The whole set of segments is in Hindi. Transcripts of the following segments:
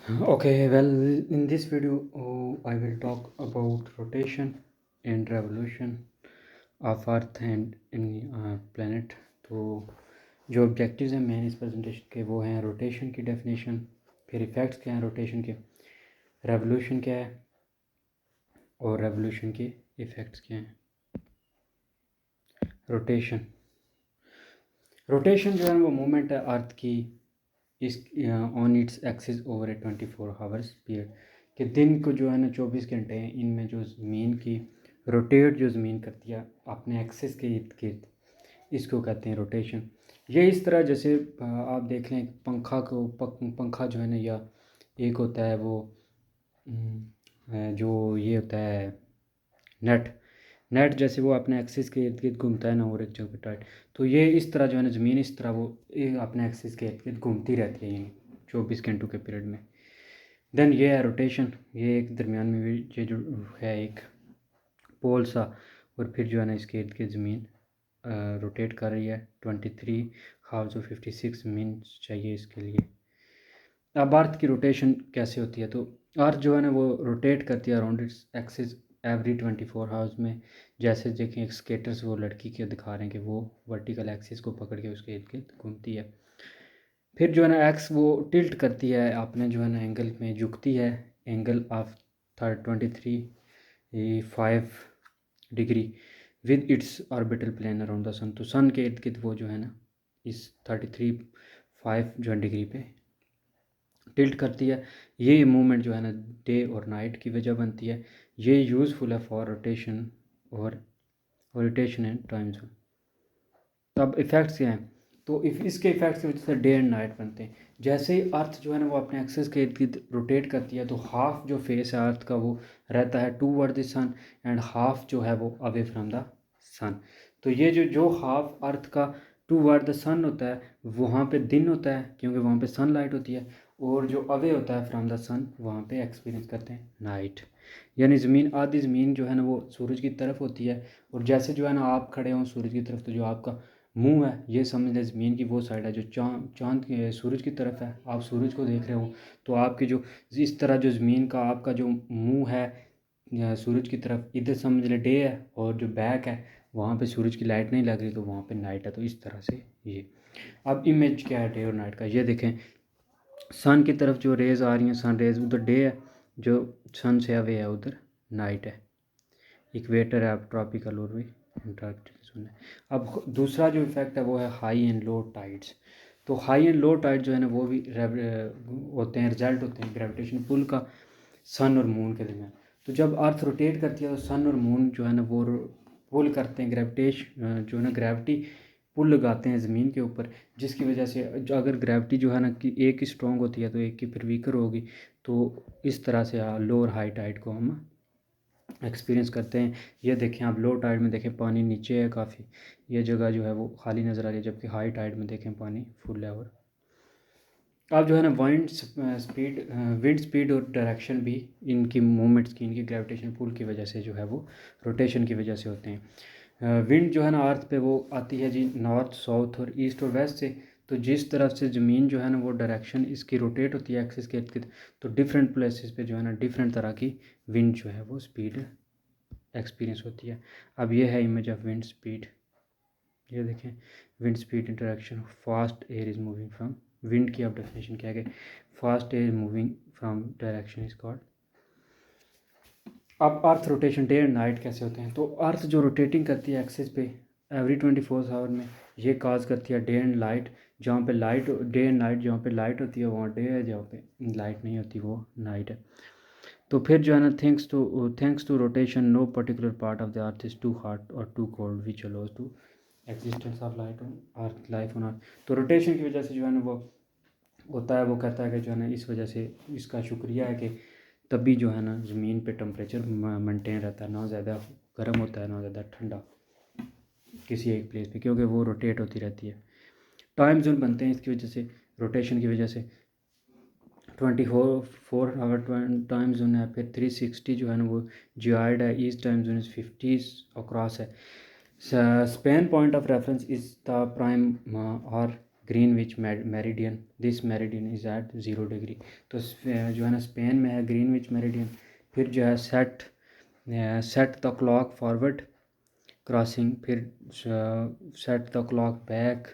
Okay, well, in this video, I will talk about rotation and revolution of Earth and in planet. तो जो ऑब्जेक्टिव्स हैं मेन इस प्रेजेंटेशन के वो हैं रोटेशन की डेफिनेशन, फिर इफेक्ट्स क्या हैं रोटेशन के, रेवोल्यूशन क्या है और रेवोल्यूशन के इफेक्ट्स क्या हैं। रोटेशन रोटेशन जो है वो मूवमेंट है अर्थ की इस on its axis over A 24 hours period कि दिन को जो है ना 24 घंटे हैं, इनमें जो ज़मीन की रोटेट जो ज़मीन करती है अपने एक्सिस के इर्द गिर्द, इसको कहते हैं रोटेशन। ये इस तरह जैसे आप देख लें पंखा जो है ना, या एक होता है वो जो ये होता है नेट नेट जैसे वो अपने एक्सिस के इर्द गिर्द घूमता है ना, और एक जगह पे टाइट। तो ये इस तरह जो है ना ज़मीन इस तरह वो अपने एक्सिस के इर्द गिर्द घूमती रहती है यानी 24 घंटों के पीरियड में। देन ये है रोटेशन, ये एक दरमियान में भी ये जो है एक पोल सा, और फिर जो है ना इसके इर्द गिर्द ज़मीन रोटेट कर रही है 23 हावर्स और 56 मिनट्स चाहिए इसके लिए। अब अर्थ की रोटेशन कैसे होती है, तो अर्थ जो है ना वो रोटेट करती है around its axis every 24 hours में। जैसे देखें एक स्केटर्स वो लड़की के दिखा रहे हैं कि वो वर्टिकल एक्सिस को पकड़ के उसके इर्द गिर्द घूमती है। फिर जो है ना एक्स वो टिल्ट करती है, आपने जो है ना एंगल में झुकती है, angle of 23.5 degree with its orbital plane around the sun. तो सन के इर्द गिर्द वो जो है ना इस 33.5 जो डिग्री पे टिल्ट करती है। ये मूवमेंट जो है ना डे और नाइट की वजह बनती है। ये यूज़फुल है फॉर रोटेशन और रोटेशन एंड टाइम जोन। तो अब इफ़ेक्ट्स क्या हैं, तो इसके इफ़ेक्ट्स की वजह से डे एंड नाइट बनते हैं। जैसे ही अर्थ जो है ना वो अपने एक्सिस के इर्द गिर्द रोटेट करती है, तो हाफ जो फेस है अर्थ का वो रहता है toward the sun, and half जो है वो अवे फ्रॉम द सन। तो ये जो जो हाफ अर्थ का टू वर्ड द सन होता है वहाँ पे दिन होता है क्योंकि वहाँ पे सनलाइट होती है, और जो अवे होता है फ्रॉम द सन वहाँ पे एक्सपीरियंस करते हैं नाइट। यानी ज़मीन आधी ज़मीन जो है ना वो सूरज की तरफ होती है, और जैसे जो है ना आप खड़े हों सूरज की तरफ, तो जो आपका मुंह है ये समझ लें ज़मीन की वो साइड है जो चाँद के सूरज की तरफ है, आप सूरज को देख रहे हो। तो आपकी जो इस तरह जो ज़मीन का आपका जो मुंह है सूरज की तरफ, इधर समझ लें डे है, और जो बैक है वहाँ पे सूरज की लाइट नहीं लग रही तो वहाँ पे नाइट है। तो इस तरह से ये अब इमेज क्या है डे और नाइट का, ये देखें सन की तरफ जो रेज़ आ रही हैं सन रेज़ उधर डे है, जो सन से अवे है उधर नाइट है। इक्वेटर है अब ट्रॉपिकल और भी अंटार्कटिका है। अब दूसरा जो इफेक्ट है वो है हाई एंड लो टाइड्स। तो हाई एंड लो टाइड जो है ना वो भी होते हैं, रिजल्ट होते हैं ग्रेविटेशन पुल का सन और मून के दरमियान। तो जब अर्थ रोटेट करती है तो सन और मून जो है ना वो पुल करते हैं, जो है ना ग्रेविटी पुल लगाते हैं ज़मीन के ऊपर, जिसकी वजह से अगर ग्रेविटी जो है ना कि एक की स्ट्रॉन्ग होती है तो एक की फिर वीकर होगी। तो इस तरह से लो और हाई टाइड को हम एक्सपीरियंस करते हैं। ये देखें आप लो टाइड में देखें पानी नीचे है काफ़ी, ये जगह जो है वो खाली नज़र आ रही है, जबकि हाई टाइड में देखें पानी फुल है। और अब जो है ना विंड स्पीड और डायरेक्शन भी इनकी मूवमेंट्स की, इनकी ग्रेविटेशन पुल की वजह से जो है वो रोटेशन की वजह से होते हैं। विंड जो है ना अर्थ पे वो आती है जी नॉर्थ साउथ और ईस्ट और वेस्ट से। तो जिस तरफ से ज़मीन जो है ना वो डायरेक्शन इसकी रोटेट होती है एक्सिस के इर्द गिर्द, तो डिफरेंट प्लेसेस पे जो है ना डिफरेंट तरह की विंड जो है वो स्पीड एक्सपीरियंस होती है। अब ये है इमेज ऑफ विंड स्पीड, ये देखें wind speed interaction fast air is moving from, wind की अब डेफिनेशन क्या है कि fast air moving from direction is called. अब earth rotation day and night कैसे होते हैं, तो अर्थ जो रोटेटिंग करती है एक्सिस पे एवरी 24 आवर में, ये काज करती है डे एंड लाइट। जहाँ पे लाइट डे एंड नाइट, जहाँ पे लाइट होती है वहाँ डे है, जहाँ पे लाइट नहीं होती वो नाइट है। तो फिर जो है ना thanks to rotation no particular part of the earth is too hot और too cold which allows to existence of light on earth life on earth. तो रोटेशन की वजह से जो है ना वो होता है, वो कहता है कि जो है ना इस वजह से इसका शुक्रिया है कि तभी जो है ना ज़मीन पे टेम्परेचर मेंटेन रहता है, ना ज़्यादा गर्म होता है ना ज़्यादा ठंडा किसी एक प्लेस पे, क्योंकि वो रोटेट होती रहती है। टाइम जोन बनते हैं इसकी वजह से, रोटेशन की वजह से 24 आवर टाइम जोन है, फिर 360 जो है ना वो जियाइड है, east time zone is 50 across है। Span point of reference is the prime और Greenwich meridian, this meridian is at 0 degree. तो जो है ना स्पेन में है ग्रीनविच मेरिडियन। फिर जो है set the clock forward crossing, फिर set the clock back,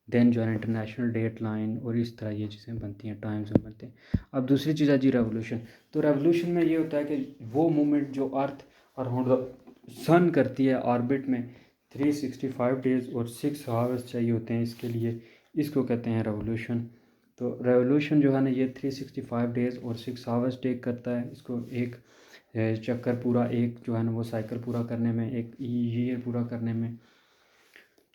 then जो है इंटरनेशनल डेट लाइन, और इस तरह ये चीज़ें बनती हैं, टाइम जोन बनते हैं। अब दूसरी चीज़ है जी रेवोल्यूशन। तो रेवोल्यूशन में ये होता है कि वो मूवमेंट जो अर्थ अराउंड द सन करती है ऑर्बिट में 365 डेज़ और 6 आवर्स चाहिए होते हैं इसके लिए, इसको कहते हैं रेवोल्यूशन। तो रेवोल्यूशन जो है ना ये 365 डेज़ और 6 आवर्स टेक करता है, इसको एक चक्कर पूरा, एक जो है ना वो साइकिल पूरा करने में, एक ईयर पूरा करने में।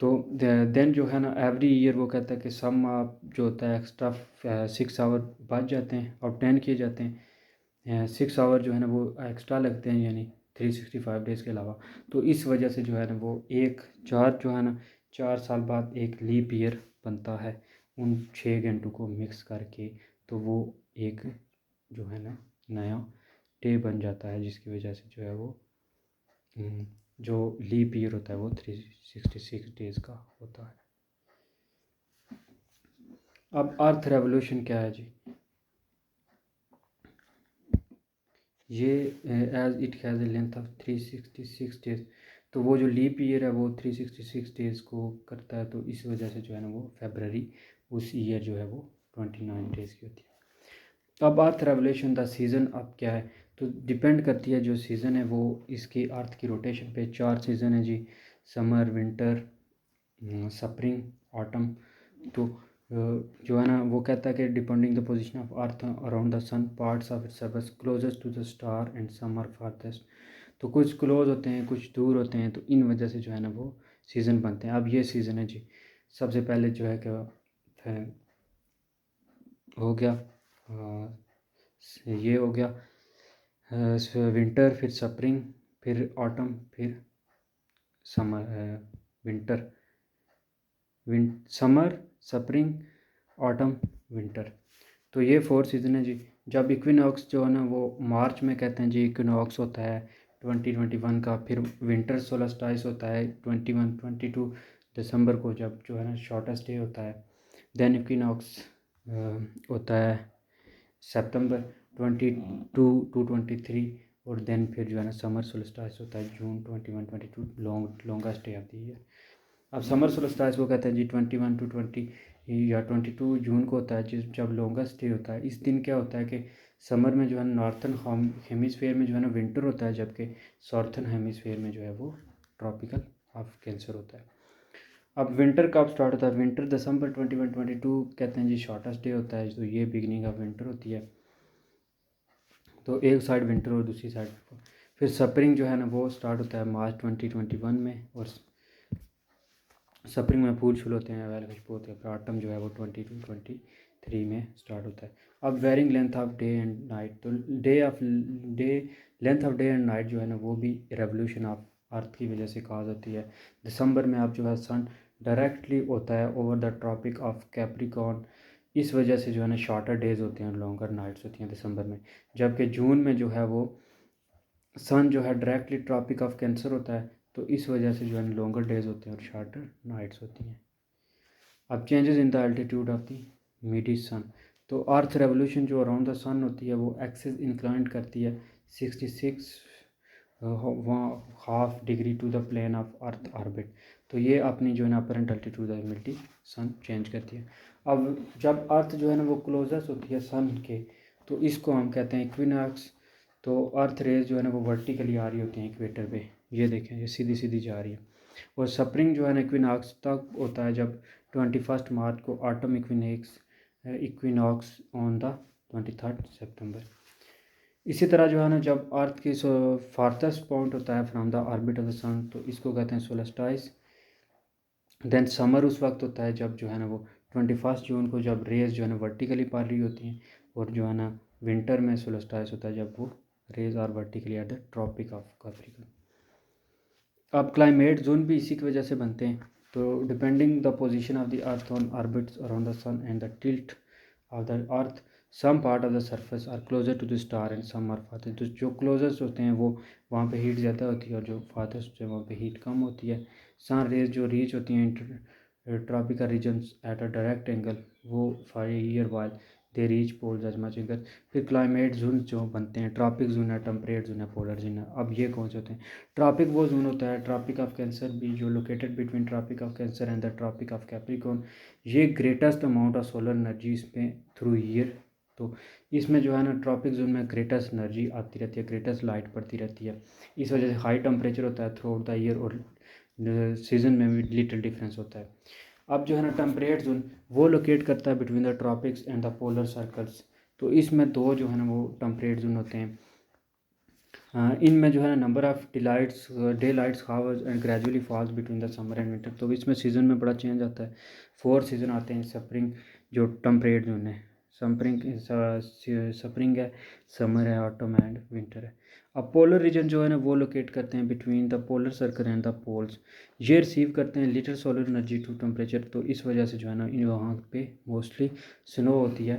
तो देन जो है ना एवरी ईयर वो कहता है कि सम आप जो होता है एक्स्ट्रा 6 आवर बच जाते हैं और 10 किए जाते हैं, 6 आवर जो है ना वो एक्स्ट्रा लगते हैं, यानी 365 डेज़ के अलावा। तो इस वजह से जो है ना वो एक जो है ना 4 साल बाद एक लीप ईयर बनता है उन 6 घंटों को मिक्स करके। तो वो एक जो है ना नया डे बन जाता है, जिसकी वजह से जो है वो जो लीप ईयर होता है वो 366 डेज़ का होता है। अब अर्थ रेवोल्यूशन क्या है जी, ये as it has a length of 366 days. तो वो जो लीप ईयर है वो 366 डेज़ को करता है, तो इस वजह से जो है ना वो फेबररी उस ईयर जो है वो 29 डेज़ की होती है। अब अर्थ रेवोल्यूशन द सीज़न अब क्या है, तो डिपेंड करती है जो सीज़न है वो इसकी अर्थ की रोटेशन पे। 4 सीज़न है जी, समर, विंटर, स्प्रिंग, ऑटम। तो जो है ना वो कहता है कि depending the position of earth around the sun, parts of its surface closest to the star and some are farthest. तो कुछ क्लोज होते हैं, कुछ दूर होते हैं, तो इन वजह से जो है ना वो सीज़न बनते हैं। अब ये सीज़न है जी, सबसे पहले जो है कि हो गया ये हो गया विंटर, फिर स्प्रिंग, फिर ऑटम, फिर summer, winter, summer, spring, autumn, winter. तो ये 4 सीज़न है जी। जब इक्विनॉक्स जो है ना वो मार्च में कहते हैं जी इक्विनॉक्स होता है 2021 का। फिर विंटर सोलस्टाइस होता है 22 दिसंबर को, जब जो है ना शॉर्टेस्ट डे होता है। देन इक्विनॉक्स होता है सितंबर 22 to 23, और देन फिर जो है ना समर सोलस्टाइस होता है जून 21-22, longest day of the year. अब समर सोलस्टाइस को कहते हैं जी 21 to 20 या 22 जून को होता है, जब लॉन्गेस्ट डे होता है। इस दिन क्या होता है कि समर में जो है नॉर्थन हेमिसफेयर में जो है ना विंटर होता है, जबकि साउथर्न हेमिसफेयर में जो है वो ट्रॉपिकल ऑफ कैंसर होता है। अब विंटर कब स्टार्ट होता है, विंटर दिसंबर 21-22 कहते हैं जी शॉर्टेस्ट डे होता है, तो ये बिगनिंग ऑफ विंटर होती है। तो एक साइड विंटर और दूसरी साइड। फिर स्प्रिंग जो है ना वो स्टार्ट होता है मार्च 2021 में, और स्प्रिंग में फूल शुरू होते हैं, अवेल खुशबू होती है। फिर ऑटम जो है वो 22-23 में स्टार्ट होता है। अब varying length of day and night, तो length of day and night जो है ना वो भी रेवोल्यूशन ऑफ अर्थ की वजह से काज होती है। दिसंबर में आप जो है सन डायरेक्टली होता है over the Tropic of Capricorn, इस वजह से जो है ना शॉर्टर डेज होते हैं, लॉन्गर नाइट्स होती हैं दिसंबर में। जबकि जून में जो है वो सन जो है डायरेक्टली ट्रॉपिक ऑफ कैंसर होता है, तो इस वजह से जो है लॉन्गर डेज होते हैं और शार्टर नाइट्स होती हैं। अब changes in the altitude of the midday sun, तो अर्थ रेवोल्यूशन जो अराउंड द सन होती है वो एक्सिस इंक्लाइन करती है 66 half degree to the plane of earth orbit. तो ये अपनी जो है ना apparent altitude of midday sun change करती है। अब जब अर्थ जो है ना वो क्लोजेस्ट होती है सन के, तो इसको हम कहते हैं इक्विनॉक्स। तो अर्थ रेज जो है ना वो वर्टिकली आ रही होती हैं इक्वेटर पे, ये देखें ये सीधी सीधी जा रही है। और स्प्रिंग जो है ना इक्विनॉक्स तक होता है जब 21 मार्च को, ऑटम इक्विनॉक्स ऑन द 23 सितंबर। इसी तरह जो है ना जब अर्थ की फारथेस्ट पॉइंट होता है from the orbit of the sun, तो इसको कहते हैं सोलस्टाइस। देन समर उस वक्त होता है जब जो है ना वो 21 जून को, जब रेज जो है ना वर्टिकली पा रही होती हैं। और जो है ना विंटर में सोलस्टाइस होता है जब वो rays are vertically at the Tropic of Capricorn. अब क्लाइमेट जोन भी इसी की वजह से बनते हैं। तो depending the position of the earth on orbits around the sun and the tilt of the earth, some part of the surface are closer to the star and some are farther. तो जो क्लोजेस्ट होते हैं वो वहाँ पे हीट ज़्यादा होती है, और जो फादर्स होते हैं वहाँ पे हीट कम होती है। सन रेज जो रीच होती हैं tropical regions at a direct angle वो 5 year while they reach poles as much angle. फिर क्लाइमेट जोन जो बनते हैं, ट्रॉपिक जोन है, टेम्परेट जोन है, पोलर जोन है। अब ये कौन से होते हैं? ट्रॉपिक वो जोन होता है, ट्रॉपिक ऑफ कैंसर भी, जो located between Tropic of Cancer and the Tropic of Capricorn. ये greatest amount of solar energy इसमें थ्रू ईयर। तो इसमें जो है ना ट्रॉपिक जोन में ग्रेटेस्ट एनर्जी आती रहती है, ग्रेटेस्ट लाइट पड़ती रहती है। इस वजह से हाई टेम्परेचर होता है थ्रू आउट द ईयर, और सीज़न में भी लिटिल डिफरेंस होता है। अब जो है ना टेम्परेट जोन वो लोकेट करता है between the tropics and the polar circles. तो इसमें दो जो है ना वो टेम्परेट जोन होते हैं। इनमें जो है ना number of day lights hours and gradually falls between the summer and winter. तो इसमें सीज़न में बड़ा चेंज आता है। 4 सीज़न आते हैं। स्प्रिंग जो टेम्परेट जोन है, स्प्रिंग है, समर है, ऑटम एंड विंटर है। अब पोलर रीजन जो है ना वो लोकेट करते हैं between the polar circle and the poles. ये रिसीव करते हैं little solar energy to temperature. तो इस वजह से जो है ना इन वहाँ पे मोस्टली स्नो होती है,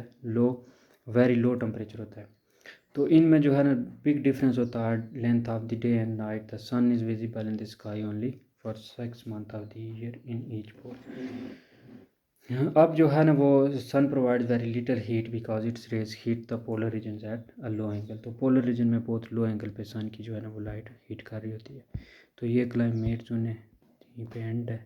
वेरी लो टेम्परेचर होता है। तो इनमें जो है ना बिग डिफरेंस होता है length of the day and night. The sun is visible in the sky only for 6 month of the year in each pole. अब जो है ना वो sun provide very little heat because its rays heat the polar region at a low angle. तो पोलर रीजन में बहुत लो एंगल पे सन की जो है ना वो लाइट हीट कर रही होती है। तो ये क्लाइमेट जोन है, यहीं पे एंड है।